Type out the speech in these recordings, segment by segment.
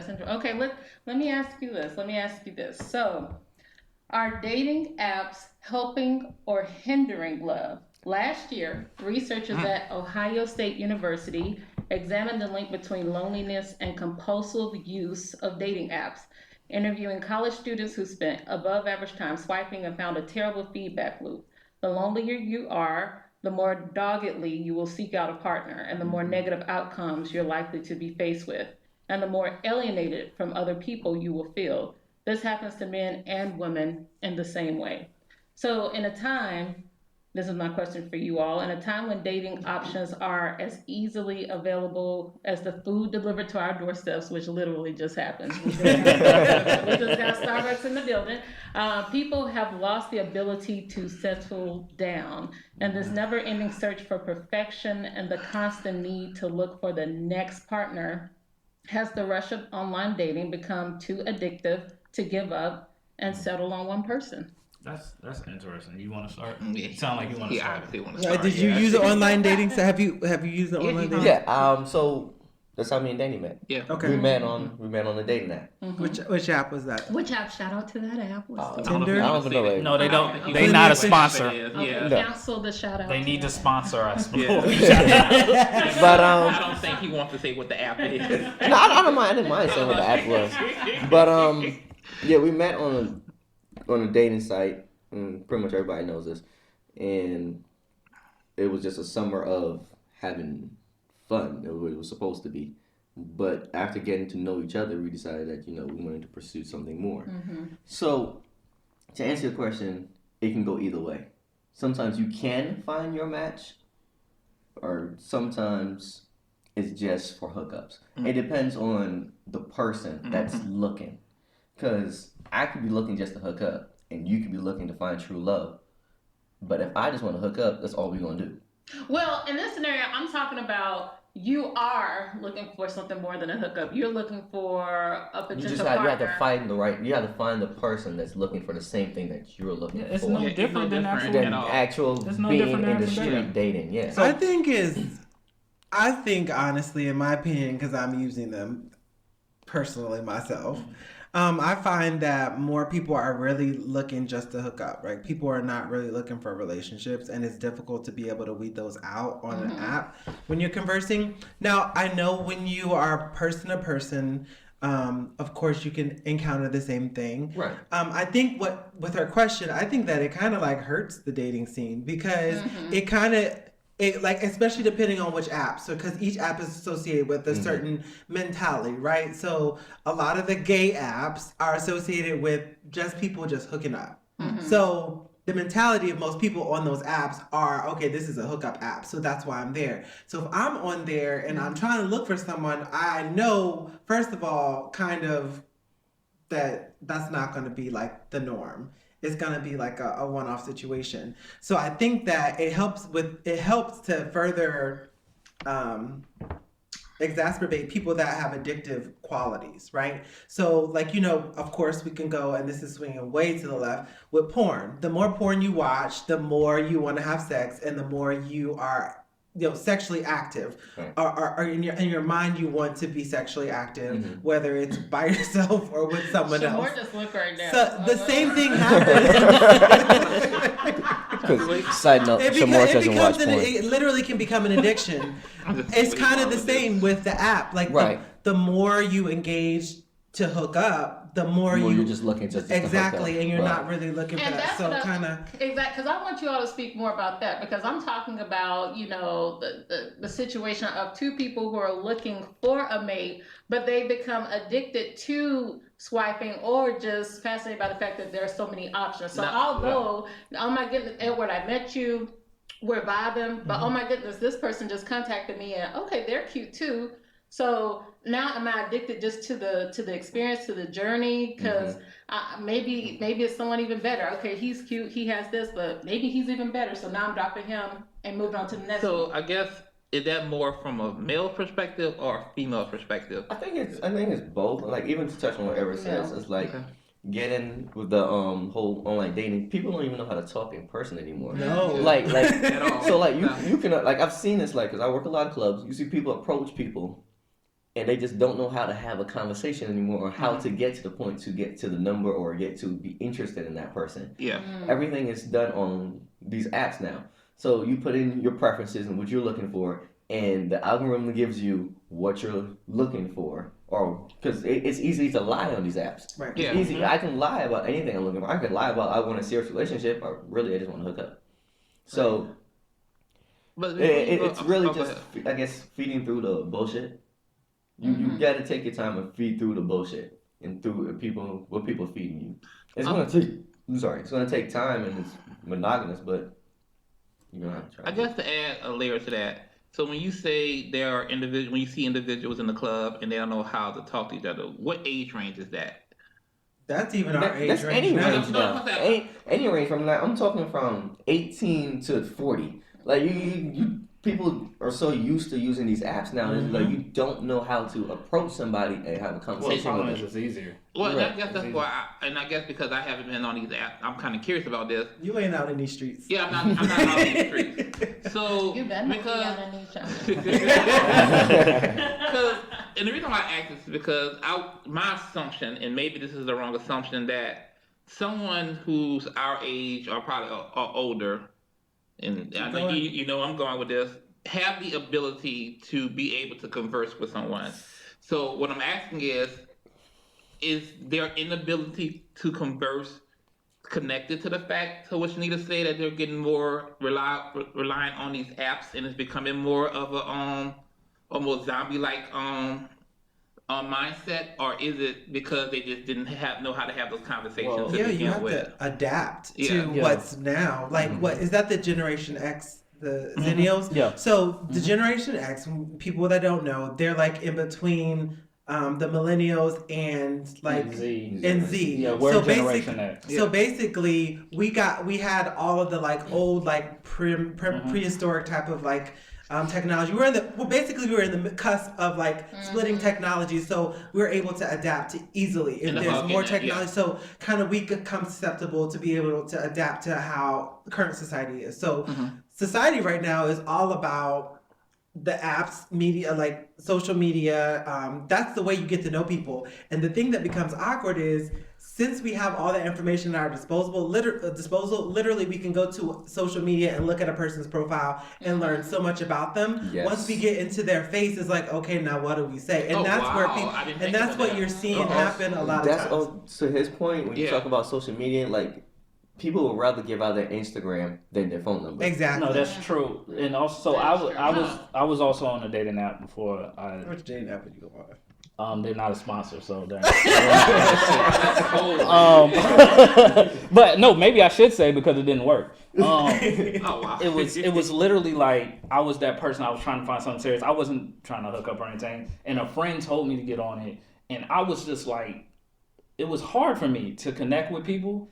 Okay, let me ask you this. Let me ask you this. So, are dating apps helping or hindering love? Last year, researchers at Ohio State University examined the link between loneliness and compulsive use of dating apps, interviewing college students who spent above average time swiping and found a terrible feedback loop. The lonelier you are, the more doggedly you will seek out a partner, and the more negative outcomes you're likely to be faced with, and the more alienated from other people you will feel. This happens to men and women in the same way. So, in a time, this is my question for you all, in a time when dating options are as easily available as the food delivered to our doorsteps, which literally just happened. We just got Starbucks in the building. People have lost the ability to settle down. And this never ending search for perfection and the constant need to look for the next partner has the rush of online dating become too addictive to give up and settle on one person? That's interesting. You want to start? Yeah. You sound like you want to He start. obviously want to start. Did you use an online dating site? Have you used an online dating? Yeah. So that's how me and Danny met. Yeah. Okay. We met on the dating app. Which app was that? Which app? Shout out to that app. Tinder? I don't even know. Like, No, they don't. He They wouldn't not a even sponsor. Okay, Yeah. No. cancel the shout out. They need to sponsor us. Yeah. But I don't think he wants to say what the app is. no, I don't mind. I didn't mind saying what the app was. But yeah, we met on a dating site. And pretty much everybody knows this, and it was just a summer of having fun. It was supposed to be, but after getting to know each other, we decided that we wanted to pursue something more. So, to answer your question, it can go either way. Sometimes you can find your match, or sometimes it's just for hookups. It depends on the person that's looking, because I could be looking just to hook up, and you could be looking to find true love. But if I just want to hook up, that's all we're gonna do. Well, in this scenario, I'm talking about you are looking for something more than a hookup. You're looking for a potential partner. You have to find the right. You have to find the person that's looking for the same thing that you're looking It's for. no Yeah, different than different actual. Than all. actual It's no being different than in the actual street dating. dating. Yeah. I think honestly, in my opinion, because I'm using them personally myself, I find that more people are really looking just to hook up, right? People are not really looking for relationships, and it's difficult to be able to weed those out on an app when you're conversing. Now, I know when you are person to person, of course, you can encounter the same thing. Right. I think with her question, I think that it kind of like hurts the dating scene because it like, especially depending on which app. So, because each app is associated with a certain mentality, right? So, a lot of the gay apps are associated with just people just hooking up. So, the mentality of most people on those apps are, okay, this is a hookup app, so that's why I'm there. So, if I'm on there and I'm trying to look for someone, I know, first of all, kind of that's not going to be like the norm. It's going to be like a one-off situation. So I think that it helps to further exacerbate people that have addictive qualities, right? So like, of course we can go, and this is swinging way to the left, with porn. The more porn you watch, the more you want to have sex, and the more you are sexually active, or in your mind you want to be sexually active, whether it's by yourself or with someone else. More just look right now. So the same thing happens. Side note, Shamor doesn't watch porn. It literally can become an addiction. It's kind of the same with the app. Like the more you engage to hook up, the more you're just looking to exactly, and you're not really looking for that. So kind of exactly, because I want you all to speak more about that, because I'm talking about the situation of two people who are looking for a mate, but they become addicted to swiping or just fascinated by the fact that there are so many options. So although, oh my goodness, Edward, I met you, we're vibing, but oh my goodness, this person just contacted me and okay, they're cute too. So now am I addicted just to the experience, to the journey? Because maybe it's someone even better. Okay, he's cute, he has this, but maybe he's even better. So now I'm dropping him and moving on to the next one. So I guess, is that more from a male perspective or a female perspective? I think it's both. Like, even to touch on what Ever says, it's like getting with the whole online dating. People don't even know how to talk in person anymore. No, like so like you can like, I've seen this, like, because I work a lot of clubs. You see people approach people, and they just don't know how to have a conversation anymore, or how to get to the point to get to the number or get to be interested in that person. Yeah. Everything is done on these apps now. So you put in your preferences and what you're looking for, and the algorithm gives you what you're looking for. Or because it's easy to lie on these apps. Right. It's easy. I can lie about anything I'm looking for. I can lie about I want a serious relationship, or really I just want to hook up. So But it's really just, I guess, feeding through the bullshit. You got to take your time and feed through the bullshit and through what people are feeding you. It's gonna take. It's gonna take time and it's monogamous, but you're gonna have to try. I guess to add a layer to that. So when you say there are individuals, when you see individuals in the club and they don't know how to talk to each other, what age range is that? That's even our age That's range any now. range now. Any range from that. I'm talking from 18 to 40. Like you people are so used to using these apps now. It's like you don't know how to approach somebody and have a Well, the conversation problem with is them. it's easier. Well, Right. I guess that's why, I guess because I haven't been on these apps, I'm kind of curious about this. You ain't out in these streets. Yeah, I'm not out in the streets. So You better not be because on any show. because and the reason why I ask this is because my assumption, and maybe this is the wrong assumption, that someone who's our age or probably or older, and I know you know I'm going with this, have the ability to be able to converse with someone. So what I'm asking is their inability to converse connected to the fact to which Nita said that they're getting more reliant on these apps and it's becoming more of a almost zombie-like mindset, or is it because they just didn't know how to have those conversations? Well, to Yeah, you begin have with? to adapt to Yeah. what's now. Like, what is that? The Generation X, the Zennials. Yeah. So the Generation X, people that don't know, they're like in between the Millennials and like Z. and Z. Yeah, we're so Generation X. So basically, we had all of the like old like prehistoric type of like technology. We were in the cusp of like splitting technology, so we were able to adapt easily. If And there's about more getting it, technology, so kind of we become susceptible to be able to adapt to how current society is. So society right now is all about the apps, media, like social media. That's the way you get to know people. And the thing that becomes awkward is, since we have all the information at our disposal, literally we can go to social media and look at a person's profile and learn so much about them. Yes. Once we get into their face, it's like, okay, now what do we say? And Oh, that's where wow. people, I didn't and think that's of what that. you're seeing happen a lot of That's times. to his point, when you talk about social media, like people would rather give out their Instagram than their phone number. Exactly. No, that's true. And also, I was also on a dating app before. Which dating app would you go on? They're not a sponsor, so they're. Oh, But no, maybe I should say because it didn't work. wow. It was literally like I was that person. I was trying to find something serious. I wasn't trying to hook up or anything. And a friend told me to get on it, and I was just like, it was hard for me to connect with people.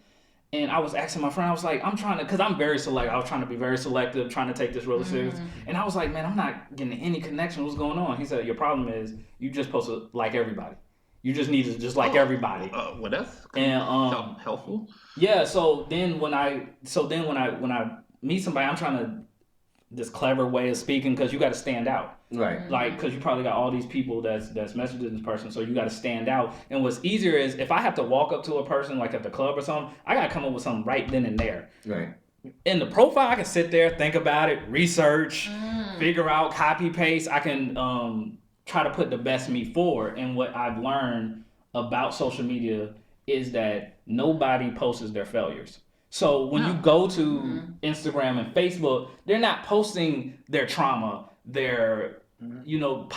And I was asking my friend, I was like, because I'm very selective. I was trying to be very selective, trying to take this really serious. And I was like, man, I'm not getting any connection. What's going on? He said, your problem is you just supposed to like everybody. You just need to just like everybody. Well, that's And helpful. yeah. So then when I meet somebody, I'm trying to this clever way of speaking because you got to stand out. Right. Like, because you probably got all these people that's messaging this person, so you got to stand out. And what's easier is if I have to walk up to a person like at the club or something, I got to come up with something right then and there. Right. In the profile, I can sit there, think about it, research, figure out, copy paste. I can try to put the best me forward. And what I've learned about social media is that nobody posts their failures. So when you go to Instagram and Facebook, they're not posting their trauma, their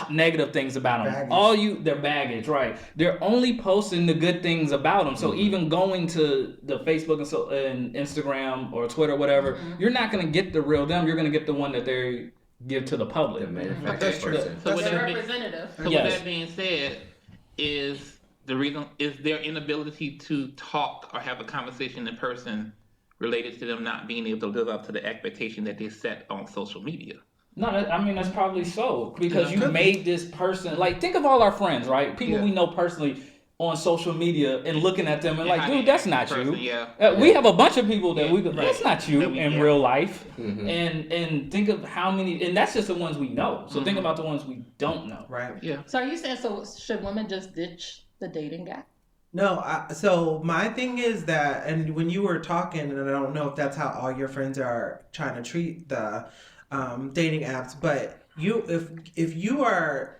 negative things about them. Baggage. Their baggage, right? They're only posting the good things about them. So even going to the Facebook and Instagram or Twitter, whatever, you're not gonna get the real them. You're gonna get the one that they give to the public. The manufactured That's true. person. So with The that being- representative. So with that being said, is their inability to talk or have a conversation in person related to them not being able to live up to the expectation that they set on social media? No, that's probably so because you made this person. Like, think of all our friends, right? People we know personally. on social media and looking at them and Yeah, like, how dude, they that's act not in you. person, yeah. We have a bunch of people that Yeah, that's not you that we- in yeah. real life. Mhm. And think of how many, and that's just the ones we know. So think about the ones we don't know. Right. Yeah. So are you saying should women just ditch the dating app? No, so my thing is that, and when you were talking, and I don't know if that's how all your friends are trying to treat the dating apps, but if you are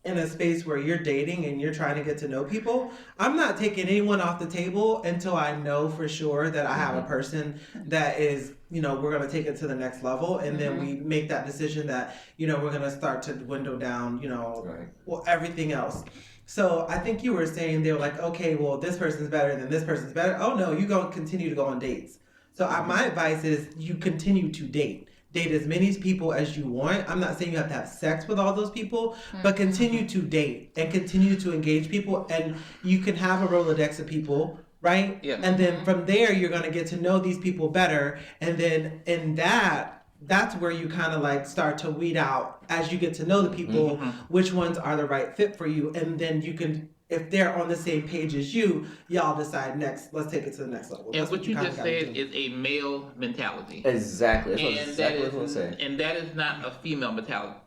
in a space where you're dating and you're trying to get to know people, I'm not taking anyone off the table until I know for sure that I have a person that is, we're going to take it to the next level. And then we make that decision that, we're going to start to window down, Right. well, everything else. So I think you were saying they were like, okay, well, this person's better than this person's better. Oh no, you go continue to go on dates. So my advice is you continue to date. Date as many people as you want. I'm not saying you have to have sex with all those people, but continue to date and continue to engage people. And you can have a Rolodex of people, right? Yeah. And then from there, you're going to get to know these people better. And then in that's where you kind of like start to weed out as you get to know the people, which ones are the right fit for you. And then you can, if they're on the same page as you, y'all decide next, let's take it to the next level. And That's what you kinda just gotta said do. is a male mentality. Exactly. That's And exactly what I was gonna say. and that is not a female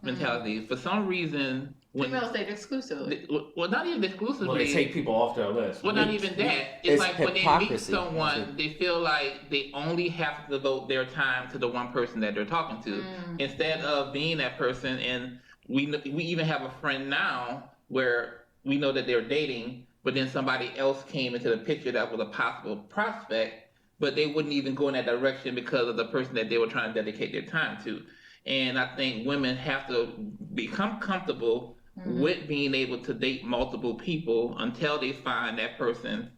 mentality. For some reason, when Females date exclusively. well, not even exclusively. Well, they take people off their list. Well, not even that. It's It's like when they meet hypocrisy. someone, they feel like they only have to devote their time to the one person that they're talking to, instead of being that person. And we even have a friend now where we know that they're dating, but then somebody else came into the picture that was a possible prospect, but they wouldn't even go in that direction because of the person that they were trying to dedicate their time to. And I think women have to become comfortable with being able to date multiple people until they find that person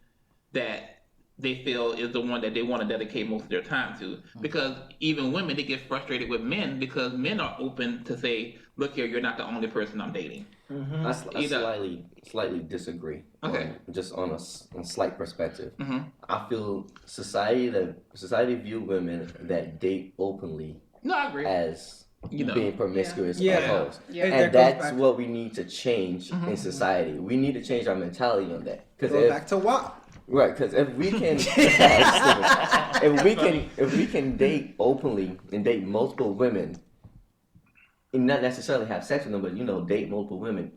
that they feel is the one that they want to dedicate most of their time to. Because even women, they get frustrated with men because men are open to say, look here, you're not the only person I'm dating. I slightly disagree. Okay. Just on a slight perspective. Mhm. I feel society view women that date openly No, I agree. as being promiscuous Yeah. or hoes. Yeah. That And goes that's back- what we need to change in society. We need to change our mentality on that. Go back to WAP. Right, because if we can, if we can date openly and date multiple women, and not necessarily have sex with them, but date multiple women,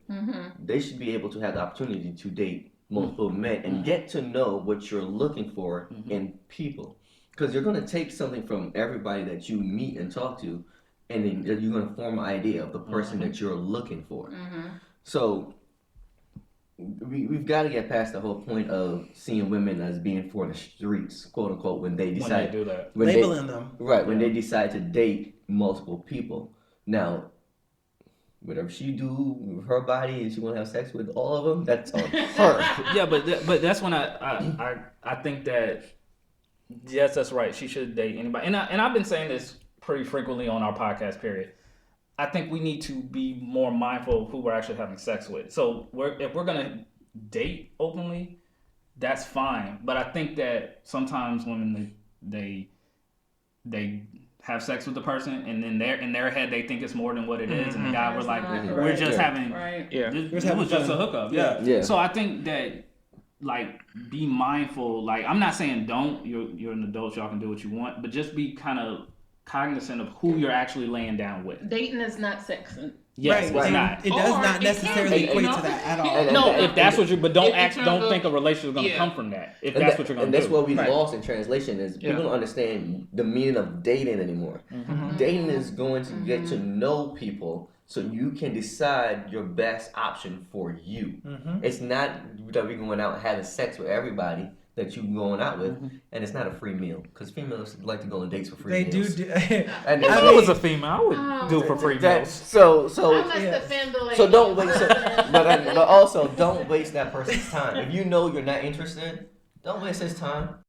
they should be able to have the opportunity to date multiple men and get to know what you're looking for in people. Because you're going to take something from everybody that you meet and talk to, and then you're going to form an idea of the person that you're looking for. So we've got to get past the whole point of seeing women as being for the streets, quote unquote, when they decide do that. Labeling them. Right, when they decide to date multiple people. Now, whatever she do with her body and she want to have sex with all of them, that's on her. Yeah, but that's when I think that yes, that's right. She should date anybody, and I've been saying this pretty frequently on our podcast. Period. I think we need to be more mindful of who we're actually having sex with. So if we're gonna date openly, that's fine. But I think that sometimes women they have sex with the person, and then in their head they think it's more than what it is, and the guy It's we're like, not. we're Right. just having Right. Yeah. It Just having was just a fun. hookup. Yeah. Yeah. So I think that like be mindful. Like I'm not saying don't. You're an adult. Y'all can do what you want, but just be kind of cognizant of who you're actually laying down with. Dating is not sex. Yes, Right. it's not. It does Or not it necessarily can be, equate you know? to that at all. And- No, if that's what you. But don't In terms don't of- think a relationship is going to yeah. come from that. If And that's that- what you're going and to do. that's what we Right. lost in translation is people don't understand the meaning of dating anymore. Dating is going to get to know people so you can decide your best option for you. It's not that we're going out and having sex with everybody that you're going out with, and it's not a free meal because females like to go on dates for free They meals. do. And If I was a female, I would do it for free that, meals. so I must yeah. defend the lady. So don't waste it, but also don't waste that person's time. If you know you're not interested, don't waste his time.